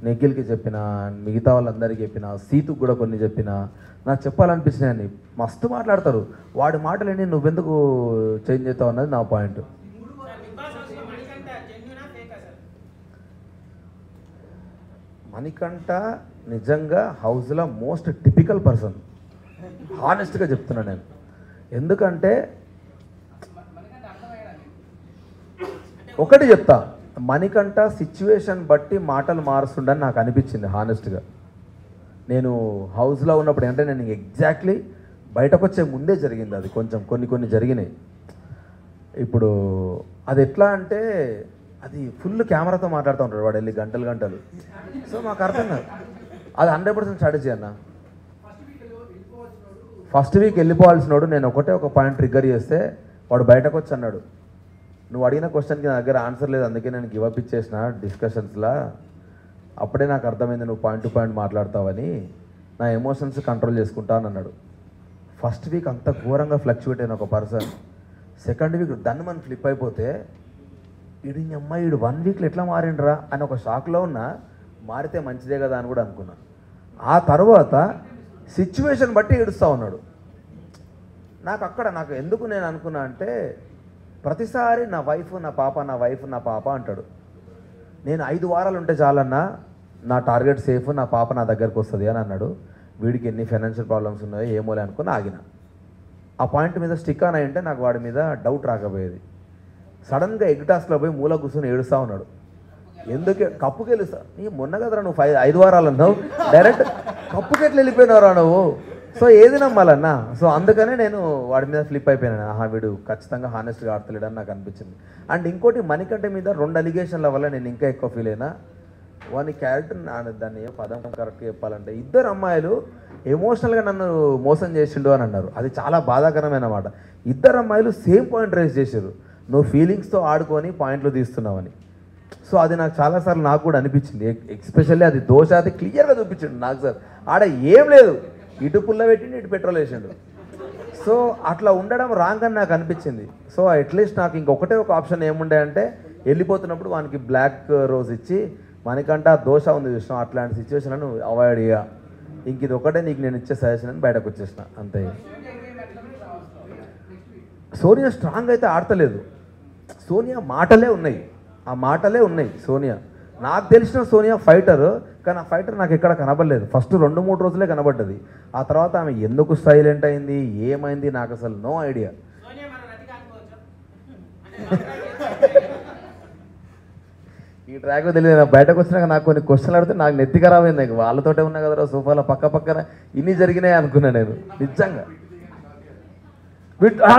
నిఖిల్కి చెప్పిన, మిగతా వాళ్ళందరికీ చెప్పిన, సీతుకు కూడా కొన్ని చెప్పిన. నాకు చెప్పాలనిపించినాయని మస్తు మాట్లాడతారు. వాడి మాటలేని నువ్వెందుకు చేంజ్ అవుతావు అన్నది నా పాయింట్. మణికంఠ నిజంగా హౌస్లో మోస్ట్ టిపికల్ పర్సన్, హానెస్ట్గా చెప్తున్నా నేను. ఎందుకంటే ఒకటి చెప్తా, మణికంఠ సిచ్యువేషన్ బట్టి మాటలు మారుస్తుండని నాకు అనిపించింది హానెస్ట్గా. నేను హౌస్లో ఉన్నప్పుడు అంటే నేను ఎగ్జాక్ట్లీ బయటకు వచ్చే ముందే జరిగింది అది. కొంచెం కొన్ని జరిగినాయి. ఇప్పుడు అది ఎట్లా అంటే, అది ఫుల్ కెమెరాతో మాట్లాడుతూ ఉంటాడు వాడు వెళ్ళి గంటలు. సో మాకు అర్థం కాదు, అది 100% స్ట్రాటజీ అన్న. ఫస్ట్ వీక్ వెళ్ళిపోవాల్సినోడు నేను ఒక పాయింట్ ట్రిగ్గర్ చేస్తే వాడు బయటకు వచ్చి అన్నాడు, నువ్వు అడిగిన క్వశ్చన్కి నా దగ్గర ఆన్సర్ లేదు, అందుకే నేను గివ్ అప్ ఇచ్చేసిన డిస్కషన్స్లో. అప్పుడే నాకు అర్థమైంది నువ్వు పాయింట్ టు పాయింట్ మాట్లాడతావని, నా ఎమోషన్స్ కంట్రోల్ చేసుకుంటా అని అన్నాడు. ఫస్ట్ వీక్ అంత ఘోరంగా ఫ్లక్చువేట్ అయిన ఒక పర్సన్ సెకండ్ వీక్ దన్మని ఫ్లిప్ అయిపోతే, ఈడు ఈ అమ్మాయి 1 వీక్లో ఎట్లా మారిండ్రా అని ఒక షాక్లో ఉన్నా. మారితే మంచిదే కదా అని కూడా అనుకున్నా. ఆ తర్వాత సిచ్యువేషన్ బట్టి ఏడుస్తూ ఉన్నాడు. నాకు ఎందుకు నేను అనుకున్నా అంటే, ప్రతిసారి నా వైఫ్ నా పాప అంటాడు. నేను 5 వారాలు ఉంటే చాలన్నా నా టార్గెట్ సేఫ్, నా పాప నా దగ్గరకు వస్తుంది అని అన్నాడు. వీడికి ఎన్ని ఫైనాన్షియల్ ప్రాబ్లమ్స్ ఉన్నాయో ఏమోలే అనుకుని ఆగిన. ఆ పాయింట్ మీద స్టిక్ ఆన్ అయ్యింటే నాకు వాడి మీద డౌట్ రాకపోయేది. సడన్గా ఎగ్ టాస్క్లో పోయి మూల కూర్చొని ఏడుస్తూ ఉన్నాడు. ఎందుకే కప్పుకి వెళ్ళిస్తా, నీ మొన్న కదరా నువ్వు 5 వారాలు అన్నావు, డైరెక్ట్ కప్పుకి ఎట్లా వెళ్ళిపోయినావురా నువ్వు? సో ఏది నమ్మాలన్నా? సో అందుకనే నేను వాడి మీద ఫ్లిప్ అయిపోయాను. వీడు ఖచ్చితంగా హానెస్ట్గా ఆడతలేడని నాకు అనిపించింది. అండ్ ఇంకోటి, మణికంఠ మీద 2 అలిగేషన్ల వల్ల నేను ఇంకా ఎక్కువ ఫీల్ అయినా. వాని క్యారెక్టర్, దాన్ని పదం కరెక్ట్గా చెప్పాలంటే, 2 అమ్మాయిలు ఎమోషనల్గా నన్ను మోసం చేసిండు అని అన్నారు. అది చాలా బాధాకరమైన మాట. 2 అమ్మాయిలు సేమ్ పాయింట్ రేస్ చేశారు, నువ్వు ఫీలింగ్స్తో ఆడుకొని పాయింట్లు తీస్తున్నావని. సో అది నాకు చాలాసార్లు నాకు కూడా అనిపించింది. ఎస్పెషల్లీ అది దోష, అది క్లియర్గా చూపించండు నాకు. సార్ ఆడ ఏం లేదు, ఇటు పుల్ల పెట్టిండు, ఇటు పెట్రోల్ వేసిండు. సో అట్లా ఉండడం రాంగ్ అని నాకు అనిపించింది. సో అట్లీస్ట్ నాకు ఇంకొకటే ఒక ఆప్షన్ ఏముండే అంటే, వెళ్ళిపోతున్నప్పుడు వానికి బ్లాక్ రోజ్ ఇచ్చి, మనకంటే దోష ఉంది చూసినా, అట్లాంటి సిచ్యువేషన్లను అవాయిడ్ చేయ, ఇంక ఇది ఒకటే నీకు నేను ఇచ్చే సజెషన్ అని బయటకు వచ్చేసిన అంతే. సోనియా స్ట్రాంగ్ అయితే ఆడతలేదు, సోనియా మాటలే ఉన్నాయి. సోనియా నాకు తెలిసిన సోనియా ఫైటర్, కానీ ఆ ఫైటర్ నాకు ఎక్కడ కనబడలేదు. ఫస్ట్ 2-3 రోజులే కనబడ్డది. ఆ తర్వాత ఆమె ఎందుకు సైలెంట్ అయింది, ఏమైంది, నాకు అసలు నో ఐడియా. ఈ ట్రాక్ తెలియదు. బయటకు వచ్చినాక నాకు కొన్ని క్వశ్చన్లు అడిగితే నాకు నెత్తి ఖరాబ్ అయింది. వాళ్ళతోటే ఉన్నా కదరా సోఫాలో పక్కన ఇన్ని జరిగినాయి అనుకున్నా నేను నిజంగా.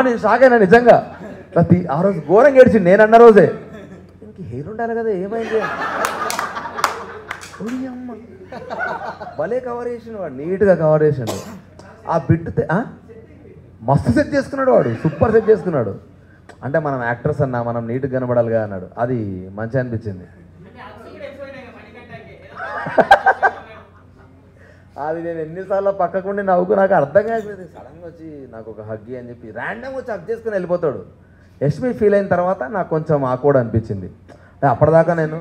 నేను షాక్ అయినా నిజంగా. ఆ రోజు ఘోరంగా ఏడ్చింది. నేను అన్న రోజే ఇంక హెయిర్ ఉండాలి కదా, ఏమైంది అమ్మ, భలే కవర్ చేసిండు వాడు, నీట్గా కవర్ చేసిండు. ఆ బిట్ మస్తు సెట్ చేసుకున్నాడు వాడు, సూపర్ సెట్ చేసుకున్నాడు. అంటే మనం యాక్టర్స్ అన్నా, మనం నీట్గా కనబడాలిగా అన్నాడు. అది మంచిగా అనిపించింది. అది నేను ఎన్నిసార్లు పక్కకుండి నవ్వుకు నాకు అర్థం కాకపోయింది. సడన్గా వచ్చి నాకు ఒక హగ్గి అని చెప్పి ర్యాండమ్గా వచ్చి హగ్ చేసుకుని వెళ్ళిపోతాడు. యష్మి ఫీల్ అయిన తర్వాత నాకు కొంచెం ఆక్వర్డ్ అనిపించింది. అప్పటిదాకా నేను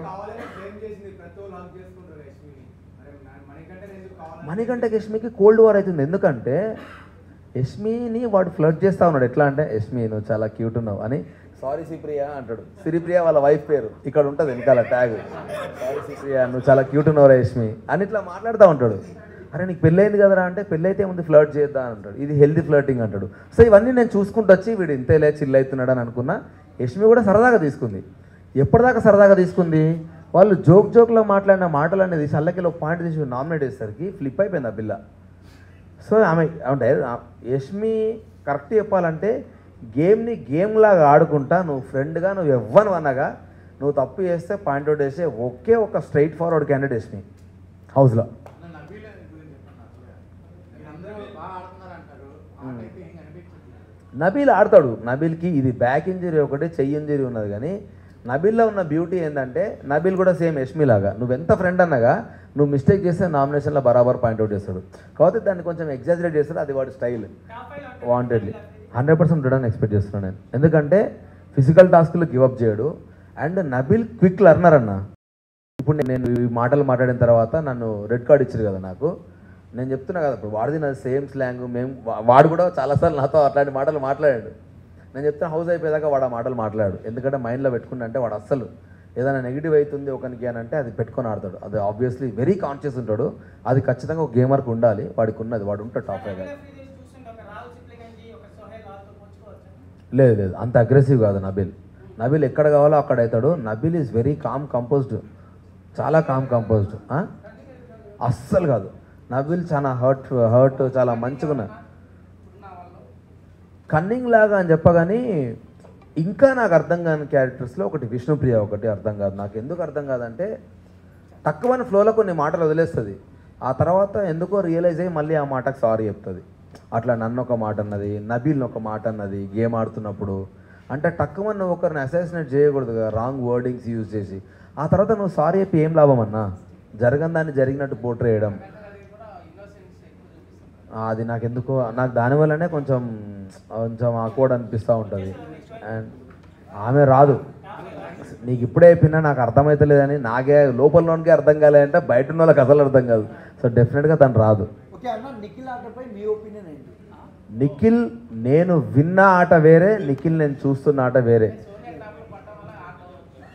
మణికంఠకి యష్మికి కోల్డ్ వార్ అవుతుంది. ఎందుకంటే యష్మిని వాడు ఫ్లర్ట్ చేస్తూ ఉన్నాడు. ఎట్లా అంటే, యష్మి నువ్వు చాలా క్యూట్ ఉన్నావు అని, సారీ శ్రీప్రియ అంటాడు. శ్రీప్రియ వాళ్ళ వైఫ్ పేరు ఇక్కడ ఉంటుంది వెనకాల ట్యాగ్. సారీ శ్రీప్రియ నువ్వు చాలా క్యూట్ ఉన్నావురా యష్మి అని ఇట్లా మాట్లాడుతూ ఉంటాడు. అరే నీకు పెళ్ళైంది కదరా అంటే, పెళ్ళైతే ముందు ఫ్లర్ట్ చేద్దాం అని అంటాడు. ఇది హెల్దీ ఫ్లర్టింగ్ అంటాడు. సో ఇవన్నీ నేను చూసుకుంటూ వచ్చి వీడు ఇంతేలే చిల్ అవుతున్నాడు అని అనుకున్నా. యష్మి కూడా సరదాగా తీసుకుంది. ఎప్పటిదాకా సరదాగా తీసుకుంది, వాళ్ళు జోక్లో మాట్లాడిన మాటలు అనేది సల్లకిలో పాయింట్ తీసి నామినేట్ చేసేసరికి ఫ్లిప్ అయిపోయింది ఆ పిల్ల. సో ఆమె అంటే యష్మి కరెక్ట్ చెప్పాలంటే గేమ్ని గేమ్ లాగా ఆడుకుంటా, నువ్వు ఫ్రెండ్గా నువ్వు ఎవ్వను అనగా నువ్వు తప్పు చేస్తే పాయింట్అవుట్ చేసే ఒకే ఒక స్ట్రైట్ ఫార్వర్డ్ క్యాండిడేట్ యష్మి హౌస్లో. నబీల్ ఆడతాడు. నబీల్కి ఇది బ్యాక్ ఇంజరీ ఒకటి, చెయ్యి ఇంజరీ ఉన్నది. కానీ నబీల్లో ఉన్న బ్యూటీ ఏంటంటే, నబీల్ కూడా సేమ్ యష్మి లాగా నువ్వెంత ఫ్రెండ్ అన్నగా నువ్వు మిస్టేక్ చేస్తే నామినేషన్లో బరాబర్ పాయింట్అవుట్ చేస్తాడు. కాబట్టి దాన్ని కొంచెం ఎగ్జాజరేట్ చేస్తాడు, అది వాడి స్టైల్. వాంటెడ్లీ 100% ఉండడానికి ఎక్స్పెక్ట్ చేస్తున్నాను నేను. ఎందుకంటే ఫిజికల్ టాస్క్లు గివప్ చేయడు. అండ్ నబీల్ క్విక్ లర్నర్ అన్న. ఇప్పుడు నేను ఈ మాటలు మాట్లాడిన తర్వాత నన్ను రెడ్ కార్డ్ ఇచ్చారు కదా నాకు, నేను చెప్తున్నా కదా ఇప్పుడు వాడిది నాది సేమ్ స్లాంగ్. వాడు కూడా చాలాసార్లు నాతో అట్లాంటి మాటలు మాట్లాడాడు. నేను చెప్తున్నా హౌస్ అయిపోయేదాకా వాడు ఆ మాటలు మాట్లాడు. ఎందుకంటే మైండ్లో పెట్టుకుంటే అంటే వాడు అస్సలు ఏదైనా నెగిటివ్ అవుతుంది ఒకరికి అని అంటే అది పెట్టుకొని ఆడతాడు. అది ఆబ్వియస్లీ వెరీ కాన్షియస్ ఉంటాడు. అది ఖచ్చితంగా ఒక గేమర్కి ఉండాలి. వాడికి ఉన్నది, వాడు ఉంటాడు టాప్ ఫైవ్. లేదు అంత అగ్రెసివ్ కాదు నబీల్. నబీల్ ఎక్కడ కావాలో అక్కడ అవుతాడు. Nabeel is very calm composed, చాలా కామ్ కంపోజ్డ్. అస్సలు కాదు. నబీల్ చాలా హర్ట్ చాలా మంచిగా ఉన్నా కన్నింగ్ లాగా అని చెప్పగాని, ఇంకా నాకు అర్థం కాని క్యారెక్టర్స్లో ఒకటి విష్ణుప్రియ ఒకటి అర్థం కాదు. నాకు ఎందుకు అర్థం కాదంటే, తక్కువని ఫ్లోలో కొన్ని మాటలు వదిలేస్తుంది, ఆ తర్వాత ఎందుకో రియలైజ్ అయ్యి మళ్ళీ ఆ మాటకు సారీ చెప్తుంది. అట్లా నన్ను ఒక మాట అన్నది, నబీల్ని ఒక మాట అన్నది గేమ్ ఆడుతున్నప్పుడు. అంటే తక్కువ నువ్వు ఒకరిని అసాసినేట్ చేయకూడదు కదా, రాంగ్ వర్డింగ్స్ యూజ్ చేసి. ఆ తర్వాత నువ్వు సారీ చెప్పి ఏం లాభం అన్నా, జరగని దాన్ని జరిగినట్టు పోర్ట్రే చేయడం. అది నాకెందుకో, నాకు దానివల్లనే కొంచెం ఆక్వర్డ్ అనిపిస్తూ ఉంటుంది. అండ్ ఆమె రాదు, నీకు ఇప్పుడే అయిపోయినా నాకు అర్థమవుతలేదని, నాకే లోపలలోనికే అర్థం కాలేదంటే బయట ఉన్న వాళ్ళకి అసలు అర్థం కాదు. సో డెఫినెట్గా తను రాదు. నిఖిల్ నేను విన్న ఆట వేరే, నిఖిల్ నేను చూస్తున్న ఆట వేరే.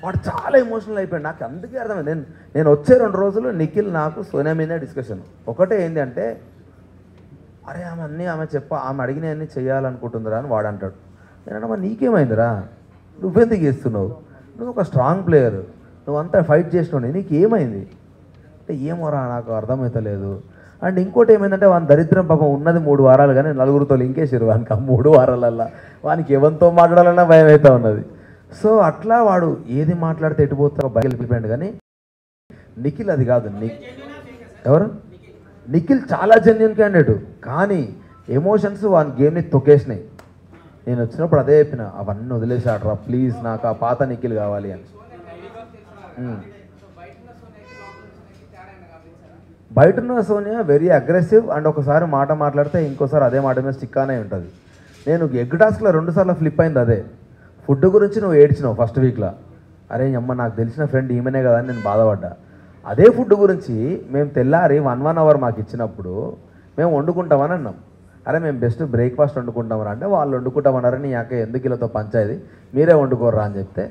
వాడు చాలా ఎమోషనల్ అయిపోయాడు. నాకు అందుకే అర్థమైంది. నేను వచ్చే 2 రోజులు నిఖిల్ నాకు సోనియా మీదే డిస్కషన్. ఒకటే ఏంటి అంటే, అరే ఆమె అడిగిన అన్నీ చేయాలనుకుంటుందిరా అని వాడు అంటాడు. నేనమ్మా నీకేమైందిరా, నువ్వెందుకు చేస్తున్నావు, నువ్వు ఒక స్ట్రాంగ్ ప్లేయర్, నువ్వంతా ఫైట్ చేసినావు, నీకు ఏమైంది అంటే ఏమోరా నాకు అర్థమవుతలేదు. అండ్ ఇంకోటి ఏమైందంటే, వాని దరిద్రం పాపం ఉన్నది 3 వారాలు కానీ 4గురితో లింకేసారు వానికి. ఆ 3 వారాలల్లా వానికి ఎవరితో మాట్లాడాలన్నా భయం అవుతా ఉన్నది. సో అట్లా వాడు ఏది మాట్లాడితే ఎటుపోతా బయలు వెళ్ళిపోయాడు. కానీ నిఖిల్ అది కాదు. ఎవరు నిఖిల్ చాలా జెన్యున్ క్యాండిడేట్, కానీ ఎమోషన్స్ వాని గేమ్ని తొక్కేసినాయి. నేను వచ్చినప్పుడు అదే చెప్పిన, అవన్నీ వదిలేసి ఆడరా ప్లీజ్, నాకు ఆ పాత నిఖిల్ కావాలి అని. బయట ఉన్న సోనియా వెరీ అగ్రెసివ్. అండ్ ఒకసారి మాట మాట్లాడితే ఇంకోసారి అదే మాట మీద స్టిక్ అనే ఉంటుంది. నేను ఎగ్ టాస్క్లో 2 సార్లు ఫ్లిప్ అయింది అదే. ఫుడ్ గురించి నువ్వు ఏడ్చినావు ఫస్ట్ వీక్లో, అరే అమ్మ నాకు తెలిసిన ఫ్రెండ్ ఈమెనే కదా అని నేను బాధపడ్డా. అదే ఫుడ్ గురించి మేము తెల్లారి 1 అవర్ మాకు ఇచ్చినప్పుడు మేము వండుకుంటామని అన్నాం. అరే మేము బెస్ట్ బ్రేక్ఫాస్ట్ వండుకుంటామరా అంటే, వాళ్ళు వండుకుంటామన్నారని యాక ఎందుకు వీళ్ళతో పంచాయతీ, మీరే వండుకోర్రా అని చెప్తే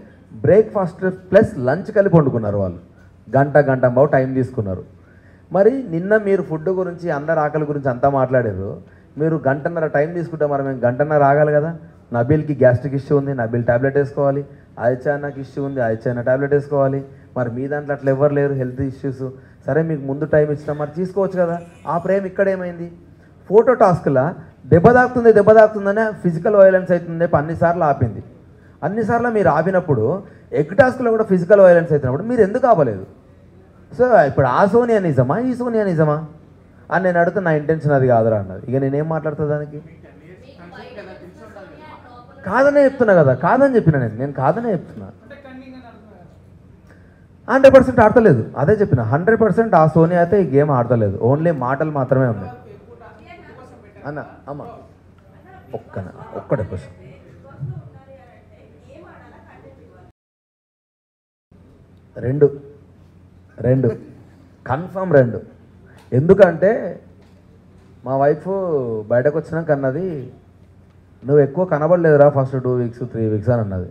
బ్రేక్ఫాస్ట్ ప్లస్ లంచ్ కలిపి వండుకున్నారు వాళ్ళు. గంట బావు టైం తీసుకున్నారు. మరి నిన్న మీరు ఫుడ్ గురించి అందరు ఆకలి గురించి అంతా మాట్లాడారు, మీరు 1.5 టైం తీసుకుంటే మరి మేము 1.5 ఆగాలి కదా. నబీల్కి గ్యాస్ట్రిక్ ఇష్యూ ఉంది, నబీల్ ట్యాబ్లెట్ వేసుకోవాలి. ఆయిచానాకి ఇష్యూ ఉంది, ఆయిచానా ట్యాబ్లెట్ వేసుకోవాలి. మరి మీ దాంట్లో అట్లా ఎవరు లేరు హెల్త్ ఇష్యూస్. సరే మీకు ముందు టైం ఇచ్చినా మరి తీసుకోవచ్చు కదా. ఆ ప్రేమ ఇక్కడ ఏమైంది? ఫోటో టాస్క్లా దెబ్బ తాకుతుందనే ఫిజికల్ వైలెన్స్ అవుతుంది అన్నిసార్లు ఆపింది. అన్నిసార్లు మీరు ఆపినప్పుడు ఎగ్ టాస్క్లో కూడా ఫిజికల్ వైలెన్స్ అవుతున్నప్పుడు మీరు ఎందుకు ఆపలేదు? సో ఇప్పుడు ఆ సోనియా నిజమా, ఈ సోనియా నిజమా అని నేను అడుగుతా. నా ఇంటెన్షన్ అది కాదురా అన్నది. ఇక నేనేం మాట్లాడుతా దానికి? కాదనే చెప్తున్నా కదా, కాదని చెప్పిన నేను కాదనే చెప్తున్నా. 100% ఆడతలేదు, అదే చెప్పిన. 100% ఆ సోనియా అయితే ఈ గేమ్ ఆడతలేదు, ఓన్లీ మాటలు మాత్రమే ఉన్నాయి అన్న. అమ్మ ఒక్కడే క్వశ్చన్, రెండు కన్ఫర్మ్ 2. ఎందుకంటే మా వైఫ్ బయటకు వచ్చినాక అన్నది, నువ్వు ఎక్కువ కనబడలేదురా ఫస్ట్ 2 వీక్స్ 3 వీక్స్ అని అన్నది.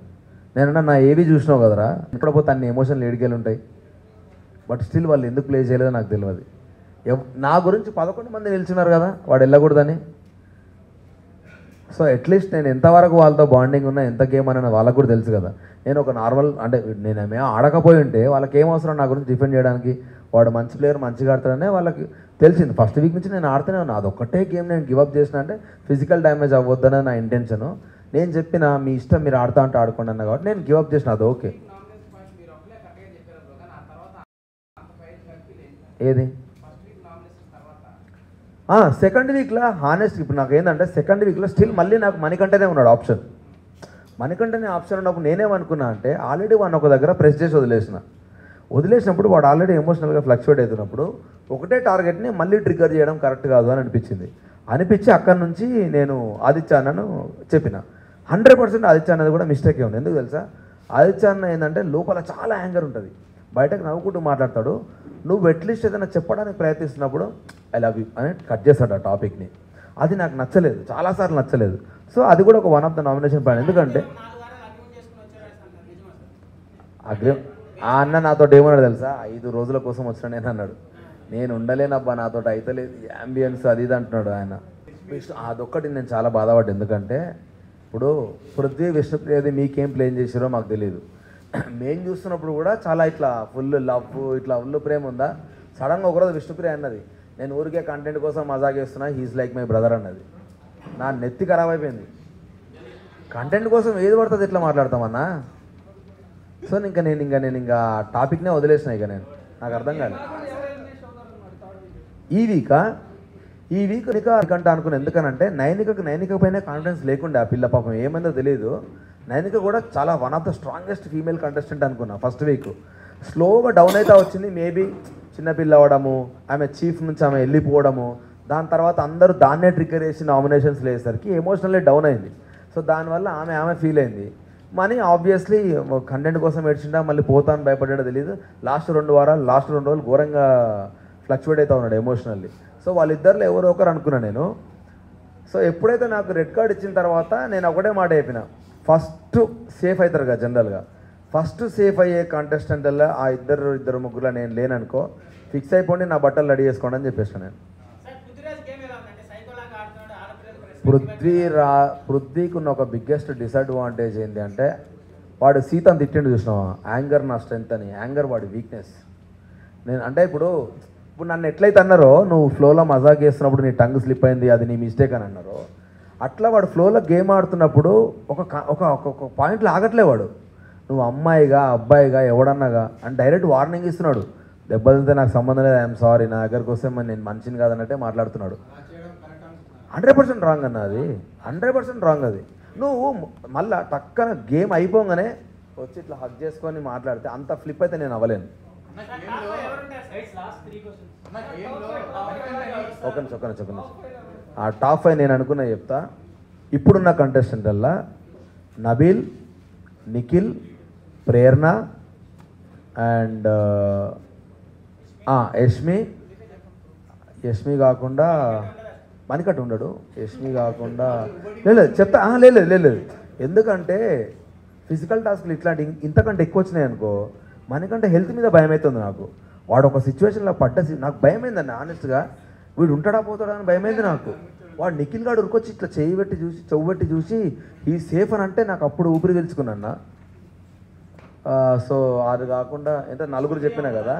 నేనన్నా నా ఏవి చూసినావు కదరా, ఇప్పుడు పోతే అన్ని ఎమోషన్లు ఏడికెళ్ళి ఉంటాయి. బట్ స్టిల్ వాళ్ళు ఎందుకు ప్లే చేయలేదో నాకు తెలియదు. నా గురించి 11 మంది నిలిచినారు కదా వాడు వెళ్ళకూడదని. సో అట్లీస్ట్ నేను ఎంతవరకు వాళ్ళతో బాండింగ్ ఉన్నా, ఎంత గేమ్ అని వాళ్ళకు కూడా తెలుసు కదా. నేను ఒక నార్మల్ అంటే నేనేమే ఆడకపోయి ఉంటే వాళ్ళకి ఏం అవసరం నా గురించి డిఫెండ్ చేయడానికి. వాడు మంచి ప్లేయర్, మంచిగా ఆడతాడనే వాళ్ళకి తెలిసింది. ఫస్ట్ వీక్ నుంచి నేను ఆడుతూనే ఉన్నా. అదొక్కటే గేమ్ నేను గివప్ చేసిన అంటే ఫిజికల్ డ్యామేజ్ అవ్వద్దనే నా ఇంటెన్షను. నేను చెప్పిన మీ ఇష్టం, మీరు ఆడుతా అంటే ఆడుకోండి అన్న కాబట్టి నేను గివప్ చేసిన. అది ఓకే. ఏది సెకండ్ వీక్లో హానెస్ట్, ఇప్పుడు నాకు ఏంటంటే సెకండ్ వీక్లో స్టిల్ మళ్ళీ నాకు మణికంఠనే ఉన్నాడు ఆప్షన్. మణికంఠనే ఆప్షన్ ఉన్నప్పుడు నేనేమనుకున్నా అంటే ఆల్రెడీ వాడిని ఒక దగ్గర ప్రెస్ చేసి వదిలేసినప్పుడు వాడు ఆల్రెడీ ఎమోషనల్గా ఫ్లక్చువేట్ అవుతున్నప్పుడు ఒకటే టార్గెట్ని మళ్ళీ ట్రిగ్గర్ చేయడం కరెక్ట్ కాదు అని అనిపించి అక్కడి నుంచి నేను ఆదిత్య అన్నను చెప్పిన. 100% ఆదిత్య అన్నది కూడా మిస్టేకే ఉంది. ఎందుకు తెలుసా, ఆదిత్య అన్న ఏంటంటే లోపల చాలా యాంగర్ ఉంటుంది, బయటకు నవ్వుకుంటూ మాట్లాడతాడు. నువ్వు అట్లీస్ట్ ఏదైనా చెప్పడానికి ప్రయత్నిస్తున్నప్పుడు ఐ లవ్ యూ అని కట్ చేస్తాడు ఆ టాపిక్ని. అది నాకు నచ్చలేదు, చాలాసార్లు నచ్చలేదు. సో అది కూడా ఒక one of the nomination point. ఎందుకంటే ఆ అన్న నాతో ఏమన్నాడు తెలుసా, 5 రోజుల కోసం వచ్చిన నేను అన్నాడు. నేను ఉండలేనబ్బా, నాతో అయితలేదు, యాంబియన్స్ అది ఇది అంటున్నాడు ఆయన. అదొక్కటి నేను చాలా బాధపడ్డా. ఎందుకంటే ఇప్పుడు పృథ్వీ, విష్ణుప్రియది మీకేం ప్లేన్ చేసారో మాకు తెలియదు. మేము చూస్తున్నప్పుడు కూడా చాలా ఇట్లా ఫుల్ లవ్, ఇట్లా ఫుల్ ప్రేమ ఉందా. సడన్గా ఒకరోజు విష్ణుప్రియ అన్నది, నేను ఊరికే కంటెంట్ కోసం మజాక్ చేస్తున్నా, హీస్ లైక్ మై బ్రదర్ అన్నది. నా నెత్తి ఖరాబ్ అయిపోయింది. కంటెంట్ కోసం ఏది పడుతుంది ఎట్లా మాట్లాడతామన్నా. సో నేను ఇంకా టాపిక్నే వదిలేసిన. ఇక నాకు అర్థం కాలేదు. ఈ వీక్ కంటే అనుకున్నాను. ఎందుకనంటే నైనిక పైన కాన్ఫిడెన్స్ లేకుండే. ఆ పిల్ల పాపం ఏమైందో తెలియదు. నైనిక కూడా చాలా one of the strongest female contestant అనుకున్నా. ఫస్ట్ వీక్ స్లోగా డౌన్ అయితే వచ్చింది. మేబీ చిన్నపిల్ల అవ్వడము, ఆమె చీఫ్ నుంచి ఆమె వెళ్ళిపోవడము, దాని తర్వాత అందరూ దాన్నే ట్రిగ్గర్ చేసి నామినేషన్స్ వేసేసరికి ఎమోషనల్లీ డౌన్ అయింది. సో దానివల్ల ఆమె ఫీల్ అయింది. మనీ ఆబ్వియస్లీ కంటెంట్ కోసం ఏడ్చిండా, మళ్ళీ పోతాను భయపడ్డాడో తెలియదు. లాస్ట్ 2 రోజులు ఘోరంగా ఫ్లక్చువేట్ అవుతా ఉన్నాడు ఎమోషనల్లీ. సో వాళ్ళిద్దరిలో ఎవరో ఒకరు అనుకున్నా నేను. సో ఎప్పుడైతే నాకు రెడ్ కార్డ్ ఇచ్చిన తర్వాత నేను ఒకటే మాట చెప్పిన, ఫస్ట్ సేఫ్ అవుతారు కదా జనరల్గా, ఫస్ట్ సేఫ్ అయ్యే కాంటెస్టెంట్లలో ఆ ఇద్దరు ముగ్గురులో నేను లేననుకో, ఫిక్స్ అయిపోండి, నా బట్టలు రెడీ చేసుకోండి అని చెప్పేసాను నేను. పృథ్వీకి ఉన్న ఒక బిగ్గెస్ట్ డిసడ్వాంటేజ్ ఏంటి అంటే, వాడు సీతను తిట్టిండు చూసినావా, యాంగర్ నా స్ట్రెంత్ అని. యాంగర్ వాడి వీక్నెస్. నేను అంటే ఇప్పుడు నన్ను ఎట్లయితే అన్నారో, నువ్వు ఫ్లోలో మజాక్ చేస్తున్నప్పుడు నీ టంగ్ స్లిప్ అయింది, అది నీ మిస్టేక్ అని అన్నారో, అట్లా వాడు ఫ్లోలో గేమ్ ఆడుతున్నప్పుడు ఒక పాయింట్లో ఆగట్లే వాడు. నువ్వు అమ్మాయిగా అబ్బాయిగా ఎవడన్నాగా అని డైరెక్ట్ వార్నింగ్ ఇస్తున్నాడు. దెబ్బతింటే నాకు సంబంధం లేదు, ఐఎమ్ సారీ, నా దగ్గరకు వస్తే నేను మనిషిని కాదన్నట్టే మాట్లాడుతున్నాడు. 100% రాంగ్ అన్న, అది 100% రాంగ్. అది నువ్వు మళ్ళీ టక్కన గేమ్ అయిపోగానే వచ్చి ఇట్లా హక్ చేసుకొని మాట్లాడితే అంత ఫ్లిప్ అయితే నేను అవ్వలేను. ఒక నిమిషం. ఆ టాప్ 5 నేను అనుకున్నా చెప్తా. ఇప్పుడున్న కంటెస్టెంట్లల్లా నబీల్, నిఖిల్, ప్రేరణ అండ్ యష్మి కాకుండా మణికట్టు ఉండడు. యష్మి కాకుండా లేదు చెప్తా. లేదు, ఎందుకంటే ఫిజికల్ టాస్క్లు ఇట్లాంటి ఇంతకంటే ఎక్కువ వచ్చినాయి అనుకో, మనకంటే హెల్త్ మీద భయం అవుతుంది నాకు. వాడు ఒక సిచ్యువేషన్లో నాకు భయం అయిందండి ఆనెస్ట్గా. వీడు ఉంటాడా పోతాడా అని భయమైంది నాకు. వాడు నిఖిల్ గాడు ఉరికొచ్చి ఇట్లా చెవు పెట్టి చూసి ఈ సేఫ్ అని అంటే నాకు అప్పుడు ఊపిరి తెలుసుకున్నా. సో అది కాకుండా ఎంత 4 చెప్పినా కదా,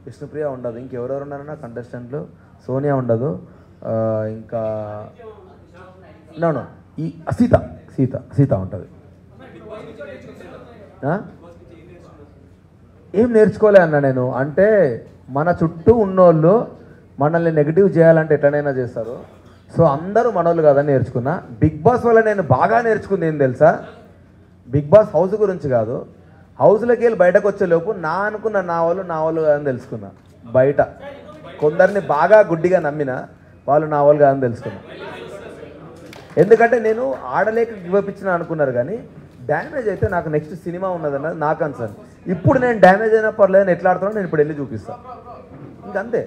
విష్ణుప్రియ ఉండదు, ఇంకెవరెవరు ఉన్నారన్నా కంటెస్టెంట్లు, సోనియా ఉండదు, ఇంకా ఈ సీత ఉంటుంది. ఏం నేర్చుకోలే అన్న నేను. అంటే మన చుట్టూ ఉన్నోళ్ళు మనల్ని నెగిటివ్ చేయాలంటే ఎట్లనైనా చేస్తారు. సో అందరూ మనోళ్ళు కాదని నేర్చుకున్నా. బిగ్ బాస్ వల్ల నేను బాగా నేర్చుకుంది ఏం తెలుసా, బిగ్ బాస్ హౌస్ గురించి కాదు, హౌస్లోకి వెళ్ళి బయటకు వచ్చేలోపు అనుకున్న నా వాళ్ళు కాదని తెలుసుకున్నా. బయట కొందరిని బాగా గుడ్డిగా నమ్మిన వాళ్ళు నా వాళ్ళు కాదని తెలుసుకున్నా. ఎందుకంటే నేను ఆడలేక గివప్ ఇచ్చిన అనుకున్నారు, కానీ డ్యామేజ్ అయితే నాకు నెక్స్ట్ సినిమా ఉన్నదన్నది నా కన్సర్న్. ఇప్పుడు నేను డ్యామేజ్ అయినా పర్లేదు, ఎట్లా ఆడుతున్నా నేను ఇప్పుడు వెళ్ళి చూపిస్తాను, ఇంకంతే.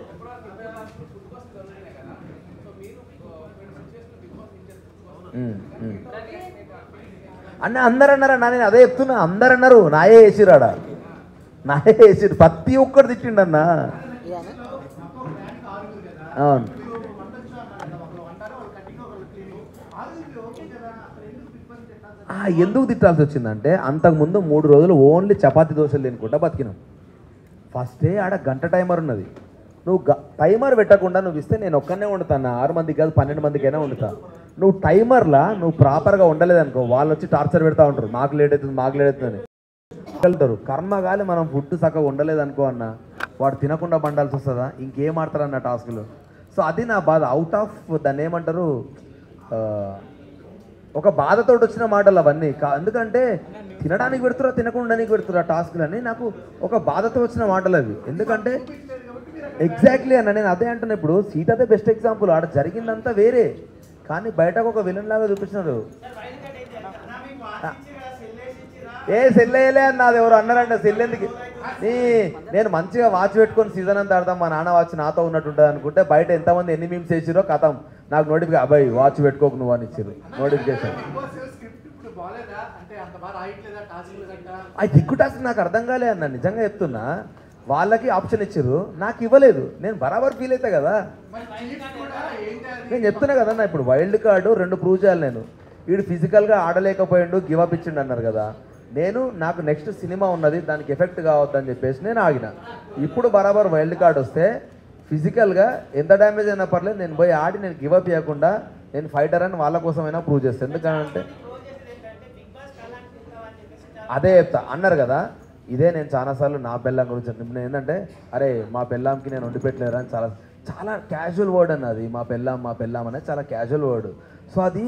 అన్న అందరు అన్నారు అన్న, నేను అదే చెప్తున్నా, అందరు అన్నారు నాయే వేసిరాడ, నాయే వేసిరు, ప్రతి ఒక్కరు తిట్టిండన్నా. అవును, ఎందుకు తిట్టాల్సి వచ్చిందంటే అంతకుముందు 3 రోజులు ఓన్లీ చపాతీ దోశలు తినుకుంటా బతికినాం. ఫస్ట్ డే ఆడ గంట టైమర్ ఉన్నది, నువ్వు టైమర్ పెట్టకుండా నువ్వు ఇస్తే నేను ఒక్కనే వండుతాను, 6 మందికి కాదు 12 మందికైనా వండుతా. నువ్వు టైమర్లా నువ్వు ప్రాపర్గా ఉండలేదనుకో, వాళ్ళు వచ్చి టార్చర్ పెడతా ఉంటారు, మాకు లేట్ అవుతుంది మాకు లేట్ అవుతుందని వెళ్తారు. కర్మగాలి మనం ఫుడ్ చక్కగా ఉండలేదనుకో అన్న, వాడు తినకుండా బండాల్సి వస్తుందా, ఇంకేం ఆడతారన్న టాస్క్లు. సో అది నా బాధ, అవుట్ ఆఫ్ దాన్ని ఏమంటారు, ఒక బాధతో వచ్చిన మాటలు అవన్నీ. ఎందుకంటే తినడానికి పెడుతురా తినకుండానికి పెడుతురా టాస్క్లని, నాకు ఒక బాధతో వచ్చిన మాటలు అవి. ఎందుకంటే ఎగ్జాక్ట్లీ అన్న, నేను అదే అంటున్నా. ఇప్పుడు సీత అదే బెస్ట్ ఎగ్జాంపుల్, ఆడ జరిగిందంతా వేరే, కానీ బయటకు ఒక విలన్ లాగా చూపించినారు. ఏ సెల్లయ్యలే అన్నది, ఎవరు అన్నారంట సెల్లెందుకు. నేను మంచిగా వాచ్ పెట్టుకొని సీజన్ అంతా ఆడతాం, మా నాన్న వాచ్ నాతో ఉన్నట్టుంటుంది అనుకుంటే, బయట ఎంతమంది ఎన్ని మీమ్స్ చేసిరో కథం, నాకు నోటిఫికేషన్, అబ్బాయి వాచ్ పెట్టుకోకు నువ్వు అని ఇచ్చారు నోటిఫికేషన్. అది దిక్కు టాస్క్ నాకు అర్థం కాలే అన్న, నిజంగా చెప్తున్నా. వాళ్ళకి ఆప్షన్ ఇచ్చారు, నాకు ఇవ్వలేదు, నేను బరాబర్ ఫీల్ అవుతా కదా. నేను చెప్తున్నా కదన్నా, ఇప్పుడు వైల్డ్ కార్డు 2 ప్రూవ్ చేయాలి నేను. వీడు ఫిజికల్గా ఆడలేకపోయిండు, గివ్ అప్ ఇచ్చిండు అన్నారు కదా. నాకు నెక్స్ట్ సినిమా ఉన్నది, దానికి ఎఫెక్ట్ కావద్దని చెప్పేసి నేను ఆగిన. ఇప్పుడు బరాబర్ వైల్డ్ కార్డ్ వస్తే ఫిజికల్గా ఎంత డ్యామేజ్ అయినా పర్లేదు, నేను పోయి ఆడి నేను గివ్ అప్ ఇవ్వకుండా నేను ఫైటర్ అని వాళ్ళ కోసమైనా ప్రూవ్ చేస్తాను. ఎందుకంటే అదే చెప్తా అన్నారు కదా, ఇదే నేను చాలాసార్లు నా పెళ్ళాం గురించి నేను ఏంటంటే, అరే మా పెళ్ళాంకి నేను వండి పెట్టలేరా అని చాలా చాలా క్యాజువల్ వర్డ్ అన్నది. మా పెళ్ళాం అనేది చాలా క్యాజువల్ వర్డ్. సో అది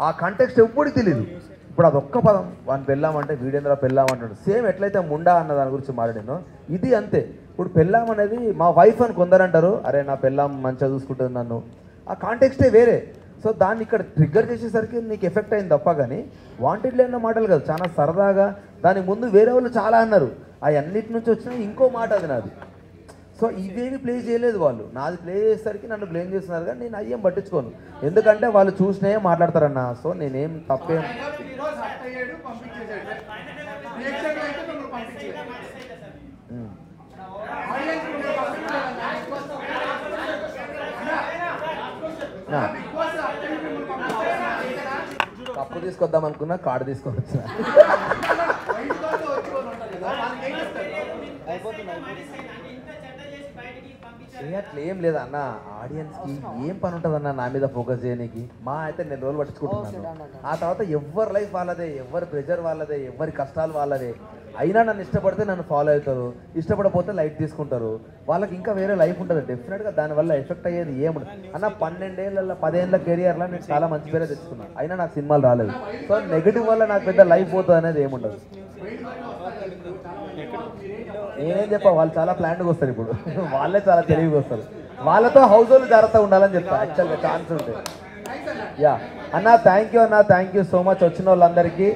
ఆ కంటెక్స్ట్ ఎప్పుడికి తెలియదు. ఇప్పుడు అదొక్క పదం, వాని పెళ్ళాం అంటే వీడేంద్ర పెళ్ళాం అంటాడు. సేమ్ ఎట్లయితే ముండా అన్న దాని గురించి మాట్లాడాను, ఇది అంతే. ఇప్పుడు పెళ్ళాం అనేది మా వైఫ్ అని కొందరు అంటారు, అరే నా పెళ్ళాం మంచిగా చూసుకుంటుంది నన్ను, ఆ కాంటెక్స్టే వేరే. సో దాన్ని ఇక్కడ ట్రిగ్గర్ చేసేసరికి నీకు ఎఫెక్ట్ అయింది తప్ప, కానీ వాంటెడ్ లేని మాటలు కాదు, చాలా సరదాగా. దానికి ముందు వేరే వాళ్ళు చాలా అన్నారు, అన్నిటి నుంచి వచ్చిన ఇంకో మాట అది నాది. సో ఇవేమి ప్లే చేయలేదు వాళ్ళు, నాది ప్లే చేసేసరికి నన్ను బ్లేమ్ చేస్తున్నారు, కానీ నేను అయ్యేం పట్టించుకోను, ఎందుకంటే వాళ్ళు చూసినే మాట్లాడతారన్న. సో నేనేం తప్పేం కప్పు తీసుకొద్దాం అనుకున్నా, కార్డు తీసుకొని వచ్చిన. అట్లా ఏం లేదా అన్న, ఆడియన్స్కి ఏం పని ఉంటుంది అన్న నా మీద ఫోకస్ చేయడానికి. మా అయితే నేను రోజులు పట్టించుకుంటున్నాను, ఆ తర్వాత ఎవరి లైఫ్ వాళ్ళదే, ఎవరి ప్రెజర్ వాళ్ళదే, ఎవరి కష్టాలు వాళ్ళదే. అయినా నన్ను ఇష్టపడితే నన్ను ఫాలో అవుతారు, ఇష్టపడకపోతే లైట్ తీసుకుంటారు. వాళ్ళకి ఇంకా వేరే లైఫ్ ఉంటుంది డెఫినెట్గా, దానివల్ల ఎఫెక్ట్ అయ్యేది ఏముండదు అన్న. 12 ఏళ్ళ 10 ఏళ్ళ కెరియర్లో నేను చాలా మంచి పేరే తెచ్చుకున్నాను, అయినా నాకు సినిమాలు రాలేదు. సో నెగిటివ్ వల్ల నాకు పెద్ద లైఫ్ పోతుంది అనేది ఏముండదు. నేనేం చెప్పా, వాళ్ళు చాలా ప్లాన్గా వస్తారు, ఇప్పుడు వాళ్ళే చాలా తెలివిగా వస్తారు. వాళ్ళతో హౌస్ హోల్డ్ జాగ్రత్తగా ఉండాలని చెప్తా యాక్చువల్గా ఛాన్స్ ఉంటే. యా అన్న, థ్యాంక్ యూ అన్న, థ్యాంక్ యూ సో మచ్ వచ్చిన వాళ్ళందరికీ.